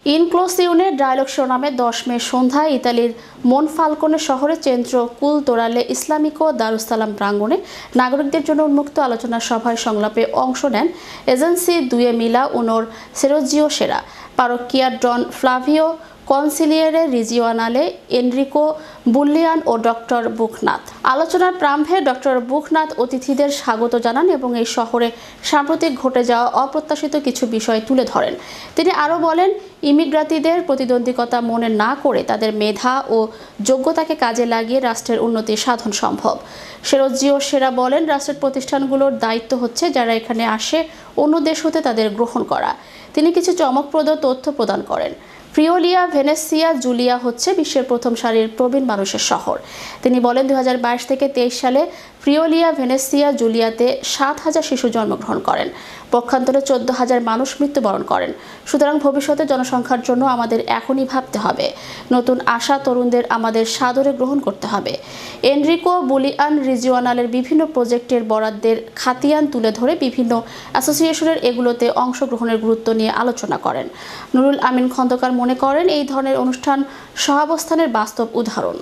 ইনক্লোসিউনের dialogue শিরোনামে 10 মে সন্ধ্যায় ইতালির মনফালকোনে শহরে চেন্ত্রো কুলতোরালে ইসলামিকো দারুস সালাম প্রাঙ্গণে নাগরিকদের জন্য উন্মুক্ত আলোচনা সভায় সংলাপে অংশ নেন এজেন্সি দুয়ে মিলা উনোর সেরোজিও সেরা, পারোকিয়া ডন ফ্লাভিও কনসিলিয়েরে রিজিওনালে এনরিকো বুল্লিয়ান ও ডক্টর বুখনাথ। আলোচনার প্রারম্ভে ডক্টর বুখনাথ অতিথিদের স্বাগত জানান এবং এই শহরে সাম্প্রতিক ঘটে যাওয়া অপ্রত্যাশিত কিছু বিষয় তুলে ধরেন। তিনি আরও বলেন, ইমিগ্রান্টদের প্রতিদ্বন্দ্বিতা মনে না করে তাদের মেধা ও যোগ্যতাকে কাজে লাগিয়ে রাষ্ট্রের উন্নতি সাধন সম্ভব। সেরোজিও সেরা বলেন, রাষ্ট্রের প্রতিষ্ঠানগুলোর দায়িত্ব হচ্ছে যারা এখানে আসে অন্য দেশ হতে তাদের গ্রহণ করা। তিনি কিছু চমকপ্রদ তথ্য প্রদান করেন। ফ্রিওলিয়া ভেনেসিয়া জুলিয়া হচ্ছে বিশ্বের প্রথম সারির প্রবীণ মানুষের শহর। তিনি বলেন, 2022 থেকে 23 সালে ফ্রিওলিয়া ভেনেসিয়া জুলিয়াতে 7,000 শিশু জন্মগ্রহণ করেন। পক্ষান্তরে 14,000 মানুষ মৃত্যুবরণ করেন। সুতরাং ভবিষ্যতে জনসংখ্যার জন্য আমাদের এখনই ভাবতে হবে। নতুন আশা তরুণদের আমাদের সাদরে গ্রহণ করতে হবে। এনরিকো বুলিয়ান রিজিওনালের বিভিন্ন প্রজেক্টের বরাদ্দের খাতিয়ান তুলে ধরে বিভিন্ন অ্যাসোসিয়েশনের এগুলোতে অংশগ্রহণের গুরুত্ব নিয়ে আলোচনা করেন। নুরুল আমিন খন্দকার মনে করেন, এই ধরনের অনুষ্ঠান সহাবস্থানের বাস্তব উদাহরণ।